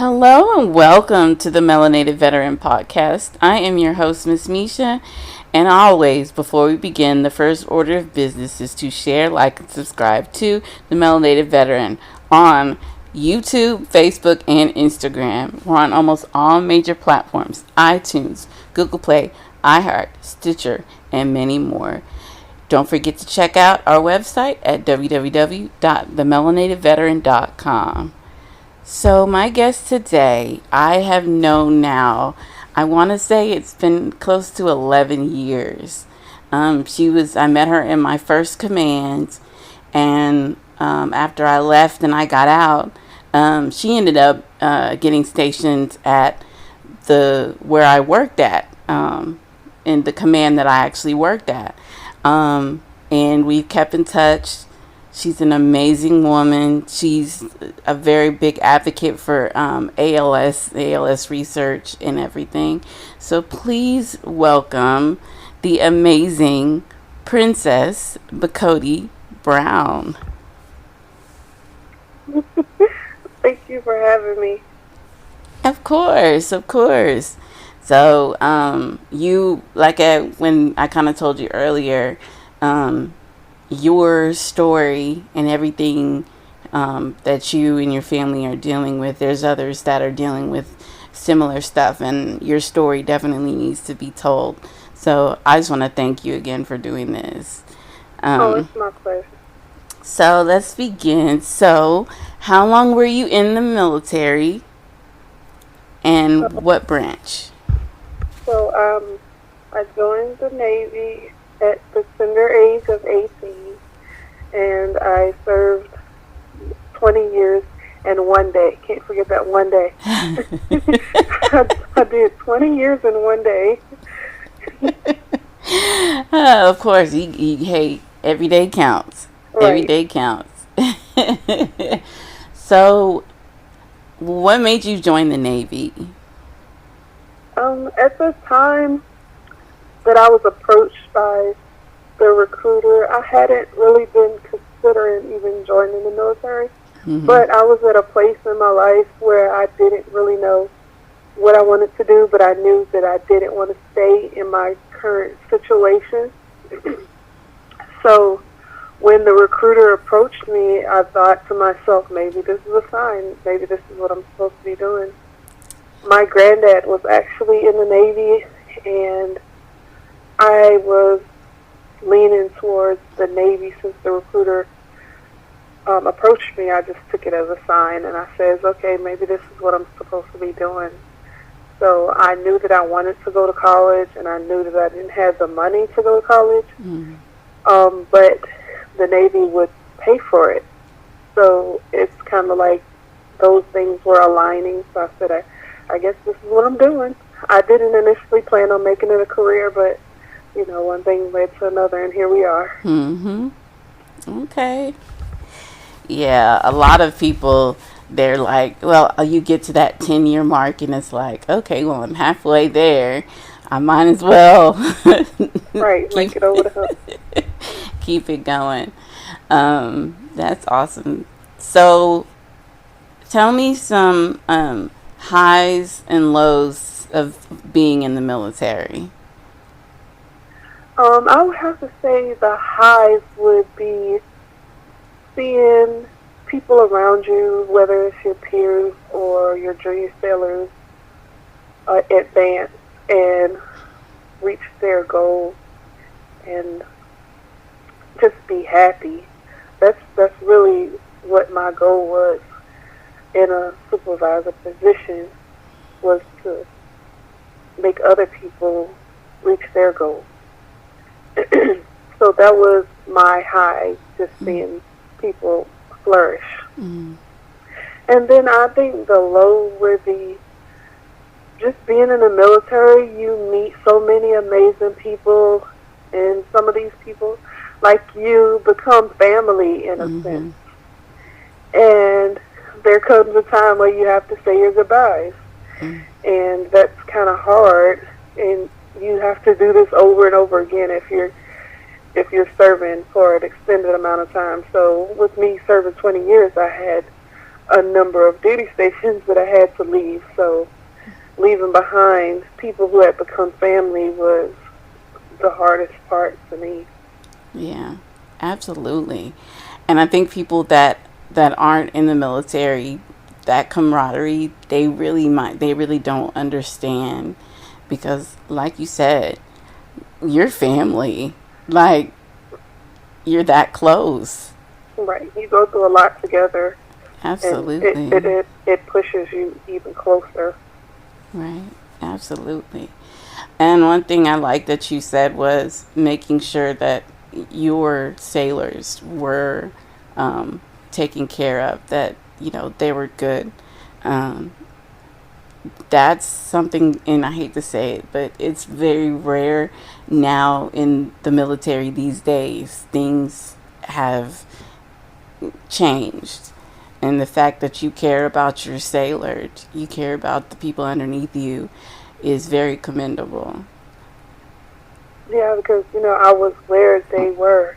Hello and welcome to the Melanated Veteran Podcast. I am your host, Miss Mesha, and always, before we begin, the first order of business is to share, like, and subscribe to the Melanated Veteran on YouTube, Facebook, and Instagram. We're on almost all major platforms: iTunes, Google Play, iHeart, Stitcher, and many more. Don't forget to check out our website at www.themelanatedveteran.com. So my guest today, I have known now, I want to say it's been close to 11 years. I met her in my first command, and after I left and I got out, she ended up getting stationed at where I worked at, in the command that I actually worked at. And we've kept in touch. She's an amazing woman. She's a very big advocate for ALS research and everything. So please welcome the amazing Princess Bacote-Brown. Thank you for having me. Of course, of course. So when I kind of told you earlier, your story and everything that you and your family are dealing with, there's others that are dealing with similar stuff, and your story definitely needs to be told. So I just want to thank you again for doing this. It's my pleasure. So let's begin. So how long were you in the military, and what branch? So I joined the Navy at the tender age of 18, and I served 20 years and 1 day. Can't forget that 1 day. I did 20 years in 1 day. Of course, hey, every day counts. Right. Every day counts. So, what made you join the Navy? At the time that I was approached by the recruiter, I hadn't really been considering even joining the military. Mm-hmm. But I was at a place in my life where I didn't really know what I wanted to do, but I knew that I didn't want to stay in my current situation. So when the recruiter approached me, I thought to myself, maybe this is a sign. Maybe this is what I'm supposed to be doing. My granddad was actually in the Navy, and I was leaning towards the Navy since the recruiter approached me. I just took it as a sign, and I said, okay, maybe this is what I'm supposed to be doing. So I knew that I wanted to go to college, and I knew that I didn't have the money to go to college, but the Navy would pay for it. So it's kind of like those things were aligning. So I said, I guess this is what I'm doing. I didn't initially plan on making it a career, but, one thing led to another, and here we are. Mm-hmm. Okay. Yeah, a lot of people, they're like, well, you get to that 10-year mark, and it's like, okay, well, I'm halfway there. I might as well. Right, make it over the hump. Keep it going. That's awesome. So, tell me some highs and lows of being in the military. I would have to say the highs would be seeing people around you, whether it's your peers or your junior sailors, advance and reach their goals and just be happy. That's really what my goal was in a supervisor position, was to make other people reach their goals. So that was my high, just seeing people flourish. And then I think the low would be just being in the military. You meet so many amazing people, and some of these people, like, you become family in a sense. And there comes a time where you have to say your goodbyes. And that's kind of hard, and you have to do this over and over again if you're serving for an extended amount of time. So with me serving 20 years, I had a number of duty stations that I had to leave. So leaving behind people who had become family was the hardest part for me. Yeah, absolutely. And I think people that aren't in the military, that camaraderie, they really don't understand because like you said, your family, like you're that close. Right. You go through a lot together, and Absolutely. it pushes you even closer. Right. Absolutely. And one thing I like that you said was making sure that your sailors were taken care of, that, they were good. Um, that's something, and I hate to say it, but it's very rare now in the military these days. Things have changed. And the fact that you care about your sailor, you care about the people underneath you, is very commendable. Yeah, because I was where they were,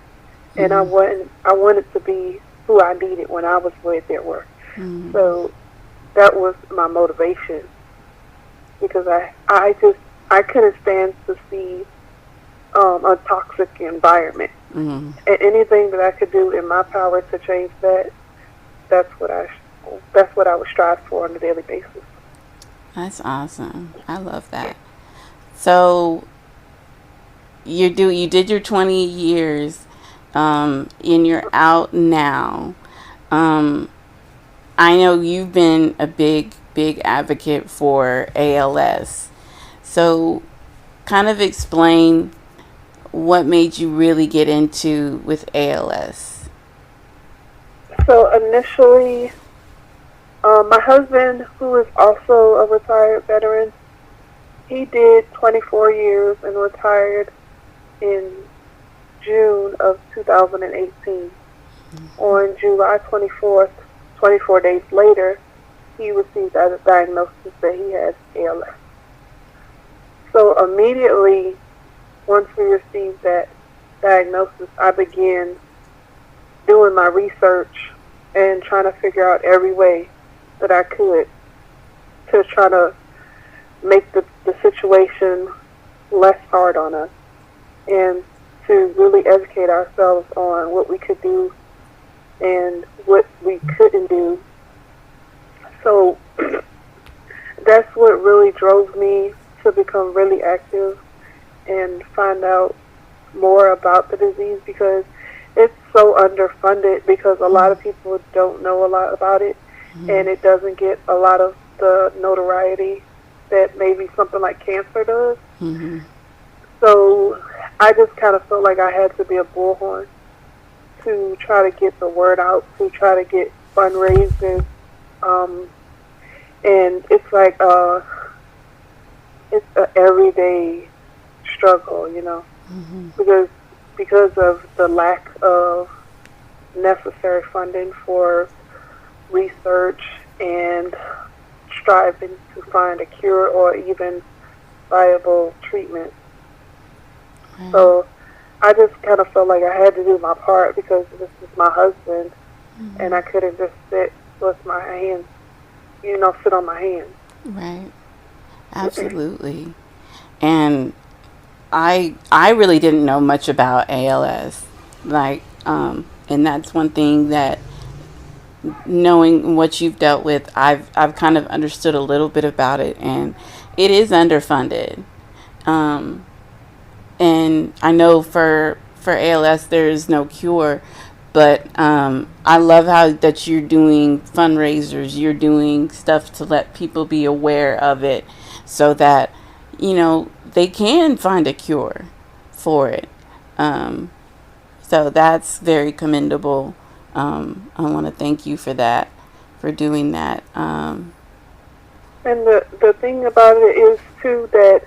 and Mm-hmm. I wanted to be who I needed when I was where they were. Mm-hmm. So that was my motivation, because I couldn't stand to see a toxic environment, Mm-hmm. and anything that I could do in my power to change that, that's what I would strive for on a daily basis. That's awesome. I love that. So you did your 20 years, and you're out now. Um, I know you've been a big advocate for ALS. So kind of explain what made you really get into with ALS. So initially, my husband, who is also a retired veteran, he did 24 years and retired in June of 2018. On July 24th, 24 days later, he received a diagnosis that he has ALS. So immediately, once we received that diagnosis, I began doing my research and trying to figure out every way that I could to try to make the situation less hard on us, and to really educate ourselves on what we could do and what we couldn't do. So that's what really drove me to become really active and find out more about the disease, because it's so underfunded, because a lot of people don't know a lot about it, and it doesn't get a lot of the notoriety that maybe something like cancer does. Mm-hmm. So I just kind of felt like I had to be a bullhorn to try to get the word out, to try to get fundraisers. Um, and it's like it's an everyday struggle, Mm-hmm. because of the lack of necessary funding for research and striving to find a cure or even viable treatment. Right. So I just kind of felt like I had to do my part, because this is my husband, and I couldn't just sit with my hands, sit on my hands. Right. Absolutely. And I really didn't know much about ALS. Like, and that's one thing that, knowing what you've dealt with, I've kind of understood a little bit about it, and it is underfunded. Um, and I know for ALS there is no cure, but I love how that you're doing fundraisers, you're doing stuff to let people be aware of it, so that they can find a cure for it. Um, so that's very commendable. I want to thank you for that, for doing that. And the thing about it is, too, that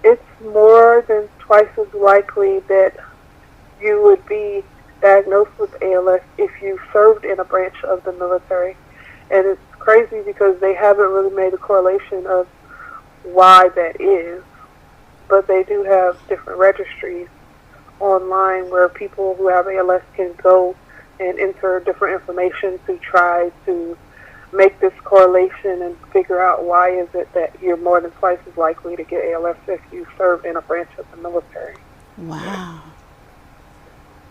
it's more than twice as likely that you would be diagnosed with ALS if you served in a branch of the military. And it's crazy because they haven't really made a correlation of why that is, but they do have different registries online where people who have ALS can go and enter different information to try to make this correlation and figure out why is it that you're more than twice as likely to get ALS if you serve in a branch of the military. Wow.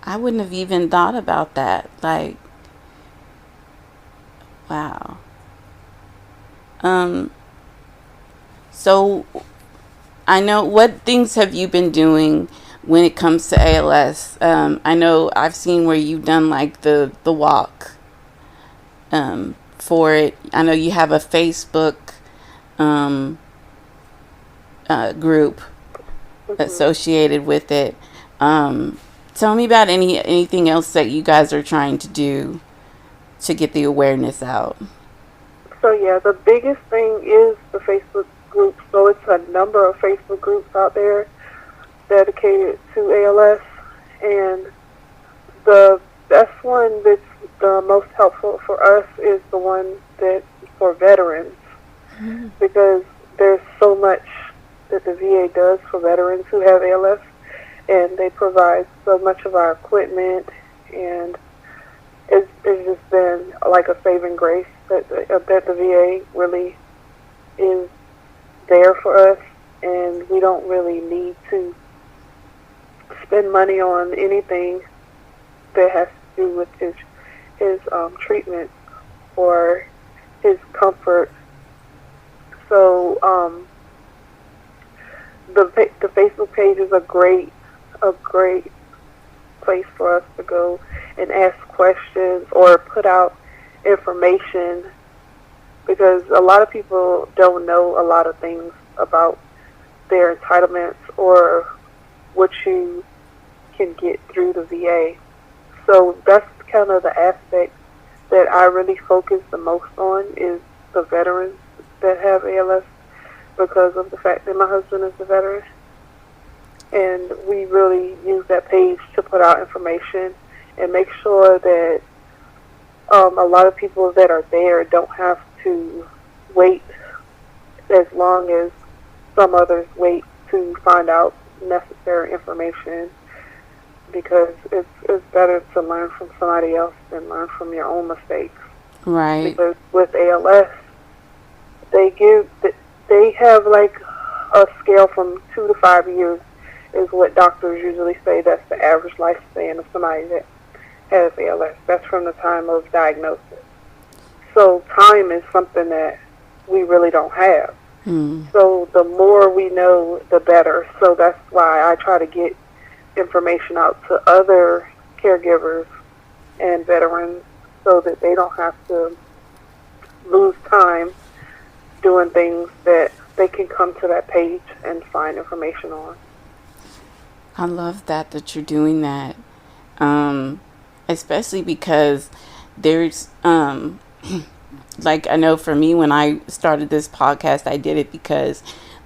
I wouldn't have even thought about that. Like, wow. Um, so I know, what things have you been doing when it comes to ALS? I know I've seen where you've done like the walk for it. I know you have a Facebook um, group Hmm. associated with it. Um, Tell me about anything else that you guys are trying to do to get the awareness out. So yeah, the biggest thing is the Facebook group. So it's a number of Facebook groups out there dedicated to ALS, and the best one that's the most helpful for us is the one that's for veterans, because there's so much that the VA does for veterans who have ALS, and they provide so much of our equipment, and it's just been like a saving grace that the VA really is there for us, and we don't really need to spend money on anything that has to do with his treatment or his comfort. So the Facebook page is a great place for us to go and ask questions or put out information, because a lot of people don't know a lot of things about their entitlements or what you can get through the VA. So that's kind of the aspect that I really focus the most on, is the veterans that have ALS, because of the fact that my husband is a veteran. And we really use that page to put out information and make sure that a lot of people that are there don't have to wait as long as some others wait to find out necessary information, because it's better to learn from somebody else than learn from your own mistakes. Right. Because with ALS, they have like a scale from 2 to 5 years is what doctors usually say that's the average lifespan of somebody that has ALS. That's from the time of diagnosis. So time is something that we really don't have. Hmm. So the more we know, the better. So that's why I try to get information out to other caregivers and veterans so that they don't have to lose time doing things that they can come to that page and find information on. I love that you're doing that. Um, Especially because there's like, I know for me, when I started this podcast, I did it because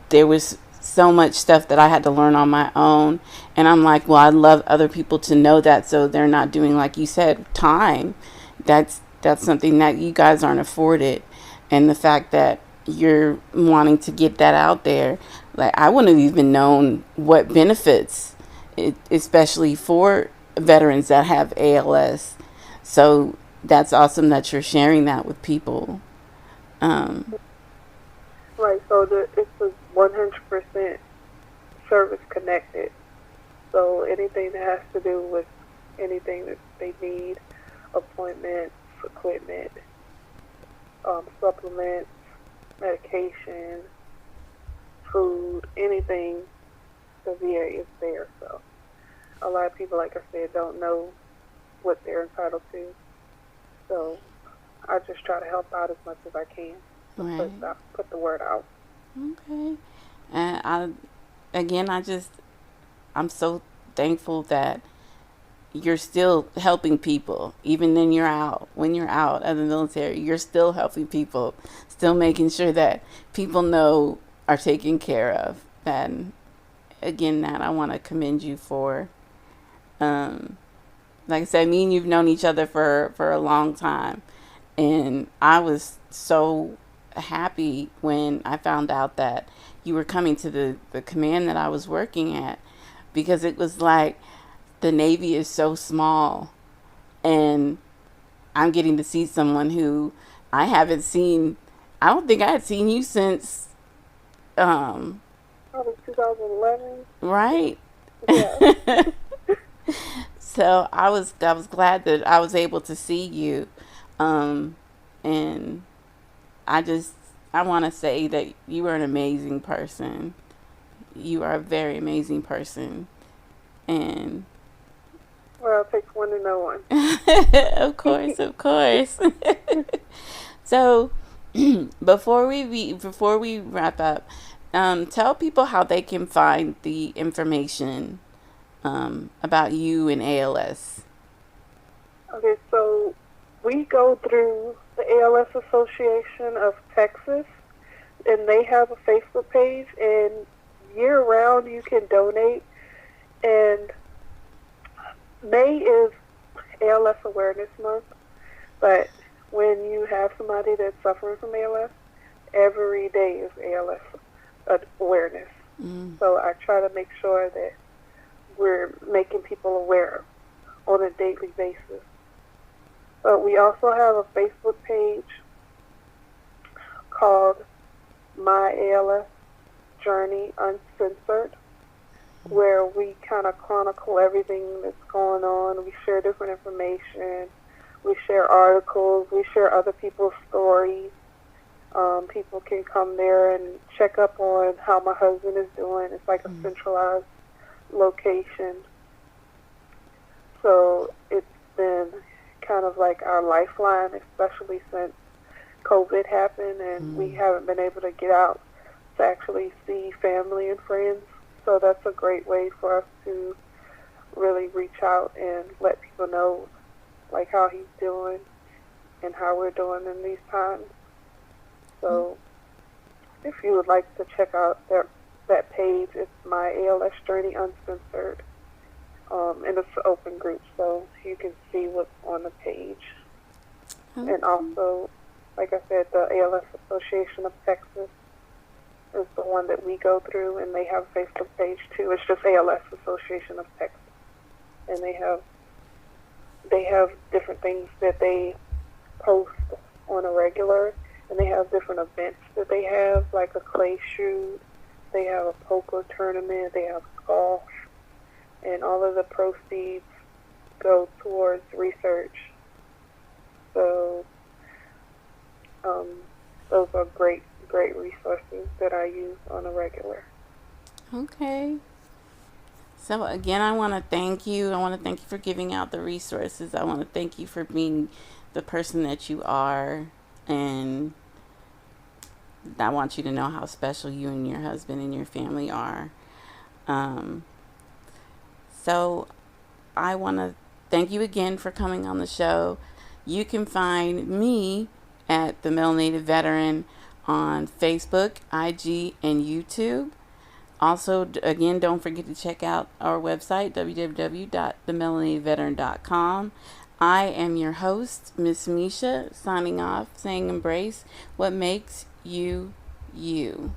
there was so much stuff that I had to learn on my own, and I'm like, well, I'd love other people to know that, so they're not doing, like you said, time. That's something that you guys aren't afforded, and the fact that you're wanting to get that out there, like, I wouldn't have even known what benefits it, especially for veterans that have ALS. So that's awesome that you're sharing that with people. Um, Right, so it's a 100% service connected. So anything that has to do with anything that they need, appointments, equipment, supplements, medication, food, anything, the VA is there. So a lot of people, like I said, don't know what they're entitled to. So I just try to help out as much as I can to right. put the word out. Okay. And again, I'm so thankful that you're still helping people, even when you're out of the military, you're still helping people, still making sure that people know are taken care of. And again, that I want to commend you for. Um, like I said, me and you've known each other for a long time, and I was so happy when I found out that you were coming to the command that I was working at, because it was like the Navy is so small, and I'm getting to see someone who I haven't seen, I don't think I had seen you since, um, Probably 2011. right? Yeah. So I was glad that I was able to see you, um, and I just I want to say that you are an amazing person. You are a very amazing person, and Well, it takes one to know one. of course, of course. So before we wrap up, tell people how they can find the information about you and ALS. Okay, so we go through the ALS Association of Texas, and they have a Facebook page, and year round you can donate. And May is ALS Awareness Month, but when you have somebody that's suffering from ALS, every day is ALS awareness. So I try to make sure that we're making people aware on a daily basis. But we also have a Facebook page called My ALS Journey Uncensored, where we kind of chronicle everything that's going on. We share different information. We share articles. We share other people's stories. People can come there and check up on how my husband is doing. It's like a centralized location. So it's been kind of like our lifeline, especially since COVID happened and we haven't been able to get out to actually see family and friends. So that's a great way for us to really reach out and let people know like how he's doing and how we're doing in these times. So if you would like to check out that page, it's My ALS Journey Uncensored. And it's an open group, so you can see what's on the page. Okay. And also, like I said, the ALS Association of Texas is the one that we go through, and they have a Facebook page too. It's just ALS Association of Texas, and they have different things that they post on a regular, and they have different events that they have, like a clay shoot. They have a poker tournament. They have golf. And all of the proceeds go towards research. So those are great resources that I use on a regular. Okay. So again, I want to thank you. I want to thank you for giving out the resources. I want to thank you for being the person that you are, and I want you to know how special you and your husband and your family are. So I want to thank you again for coming on the show. You can find me at The Melanated Veteran on Facebook, IG, and YouTube. Also, again, don't forget to check out our website, www.themelanatedveteran.com. I am your host, Miss Mesha, signing off, saying embrace what makes you, you.